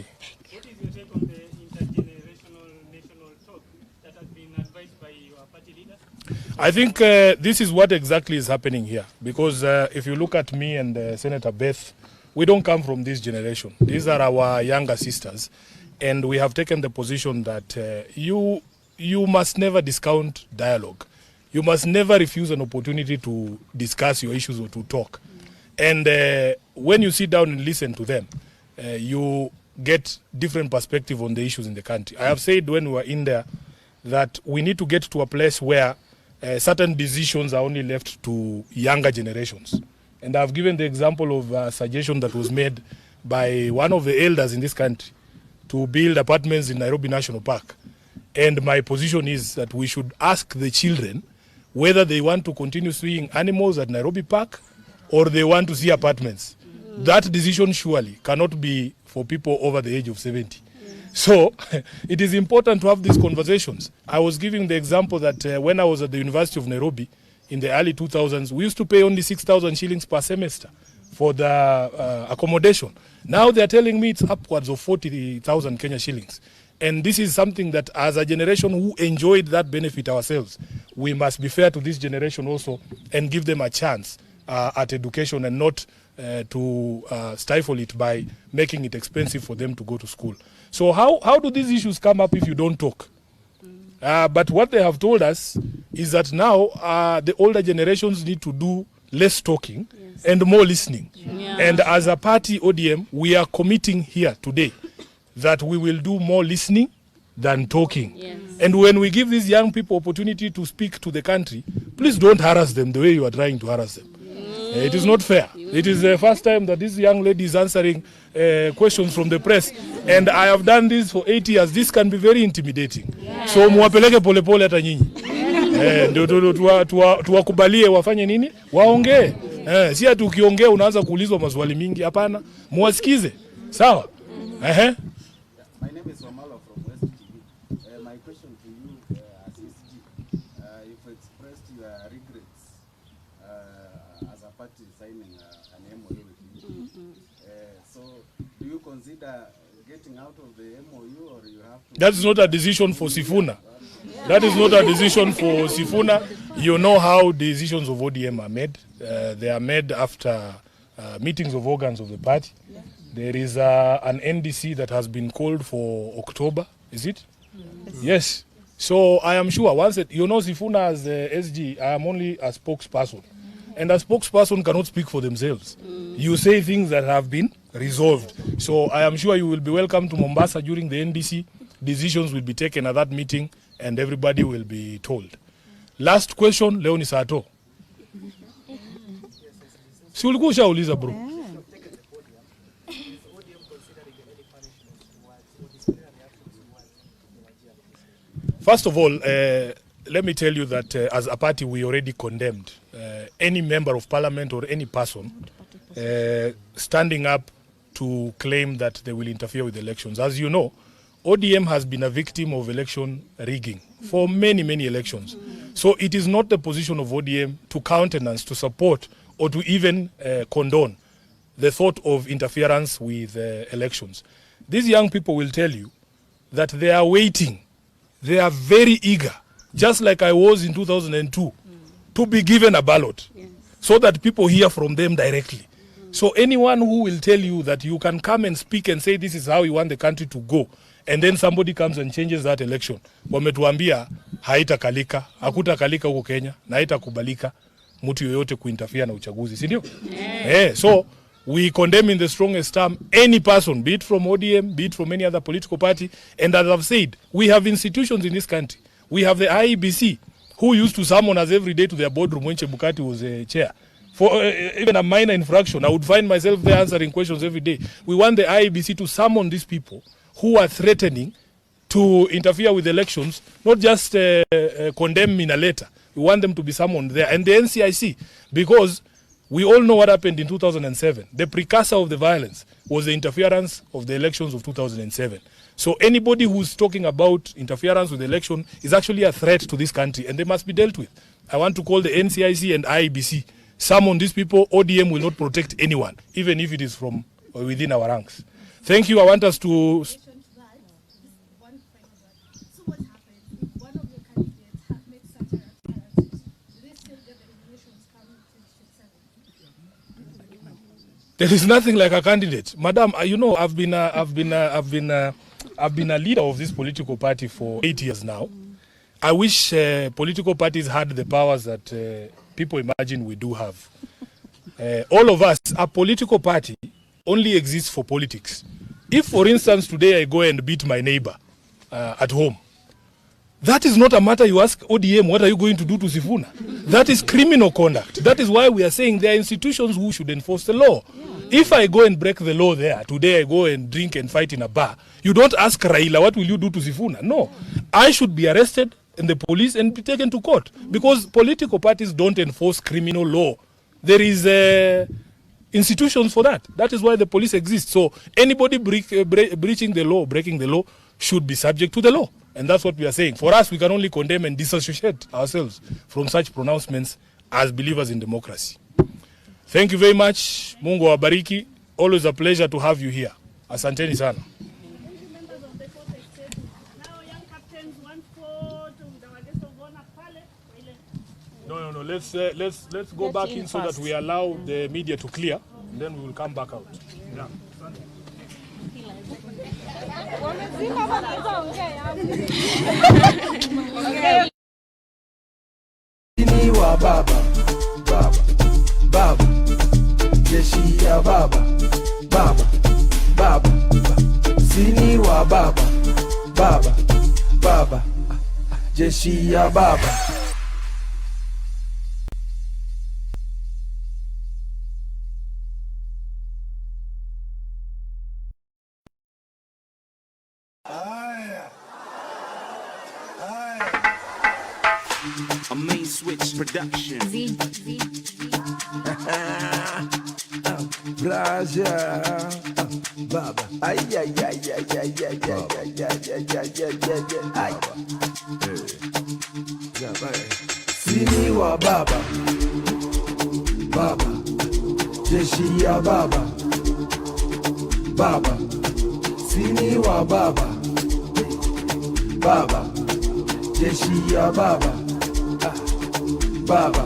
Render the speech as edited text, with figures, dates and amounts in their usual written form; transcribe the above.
What is your take on the intergenerational national talk that has been advised by your party leader? I think this is what exactly is happening here. Because if you look at me and Senator Beth, we don't come from this generation. These are our younger sisters. And we have taken the position that you must never discount dialogue. You must never refuse an opportunity to discuss your issues or to talk. And when you sit down and listen to them, you get different perspective on the issues in the country. I have said when we were in there that we need to get to a place where certain decisions are only left to younger generations. And I've given the example of a suggestion that was made by one of the elders in this country to build apartments in Nairobi National Park. And my position is that we should ask the children whether they want to continue seeing animals at Nairobi Park or they want to see apartments. That decision surely cannot be for people over the age of 70. So it is important to have these conversations. I was giving the example that when I was at the University of Nairobi in the early 2000s, we used to pay only 6,000 shillings per semester for the accommodation. Now they're telling me it's upwards of 40,000 Kenya shillings. And this is something that as a generation who enjoyed that benefit ourselves, we must be fair to this generation also and give them a chance at education and not to stifle it by making it expensive for them to go to school. So how do these issues come up if you don't talk? But what they have told us is that now the older generations need to do less talking and more listening. Yeah. And as a party, ODM, we are committing here today that we will do more listening than talking. Yes. And when we give these young people opportunity to speak to the country, please don't harass them the way you are trying to harass them. It is not fair. It is the first time that this young lady is answering questions from the press. And I have done this for 8 years. This can be very intimidating. Yes. So muwapeleke pole pole hata nyinyi. Ndio tuwakubalie wafanye nini? Waongee. Si ati ukiongea unaanza kuulizwa maswali mingi, hapana. Muwasikize. Sawa? My name is Raila from WhattsApp. My question to you as SG, you've expressed your regrets as a party signing an MOU with you. So do you consider getting out of the MOU or you have to... That is not a decision for Sifuna. That is not a decision for Sifuna. You know how decisions of ODM are made. They are made after meetings of organs of the party. There is an NDC that has been called for October, is it? Yes. So I am sure once you know Sifuna as SG, I am only a spokesperson. And a spokesperson cannot speak for themselves. You say things that have been resolved. So I am sure you will be welcome to Mombasa during the NDC. Decisions will be taken at that meeting and everybody will be told. Last question, Leoni Sato. Si ulikuwa ushauliza bro. First of all, let me tell you that as a party we already condemned any member of parliament or any person standing up to claim that they will interfere with elections. As you know, ODM has been a victim of election rigging for many, many elections. So it is not the position of ODM to countenance, to support, or to even condone the thought of interference with elections. These young people will tell you that they are waiting. They are very eager, just like I was in 2002, to be given a ballot, so that people hear from them directly. So anyone who will tell you that you can come and speak and say this is how you want the country to go, and then somebody comes and changes that election, wametuambia haitakalika, hakutakalika huko Kenya, na haitakubalika mtu yoyote kuinterfere na uchaguzi, si ndio? So we condemn in the strongest term any person, be it from ODM, be it from any other political party. And as I've said, we have institutions in this country. We have the IEBC, who used to summon us every day to their boardroom when Chebukati was chair. For even a minor infraction, I would find myself there answering questions every day. We want the IEBC to summon these people who are threatening to interfere with elections, not just condemn in a letter. We want them to be summoned there. And the NCIC, because we all know what happened in 2007. The precursor of the violence was the interference of the elections of 2007. So anybody who's talking about interference with the election is actually a threat to this country, and they must be dealt with. I want to call the NCIC and IEBC. Summon these people. ODM will not protect anyone, even if it is from within our ranks. Thank you. I want us to... There is nothing like a candidate, Madam. You know, I've been a leader of this political party for 8 years now. I wish political parties had the powers that people imagine we do have. All of us, a political party only exists for politics. If, for instance, today I go and beat my neighbor at home, that is not a matter you ask ODM, what are you going to do to Sifuna? That is criminal conduct. That is why we are saying there are institutions who should enforce the law. Yeah. If I go and break the law there, today I go and drink and fight in a bar, you don't ask Raila, what will you do to Sifuna? No. I should be arrested in the police and be taken to court because political parties don't enforce criminal law. There is institutions for that. That is why the police exists. So anybody breaching the law, breaking the law, should be subject to the law. And that's what we are saying. For us, we can only condemn and disassociate ourselves from such pronouncements as believers in democracy. Thank you very much. Mungu wabariki. Always a pleasure to have you here. Asanteni sana. No. Let's go back in so that we allow the media to clear. And then we will come back out. Yeah. Sini wa baba, jeshi ya baba, sini wa baba, jeshi ya baba. A main switch production. Blaja, baba, ay. Sini wa baba, jeshi ya baba, sini wa baba, jeshi ya baba. Baba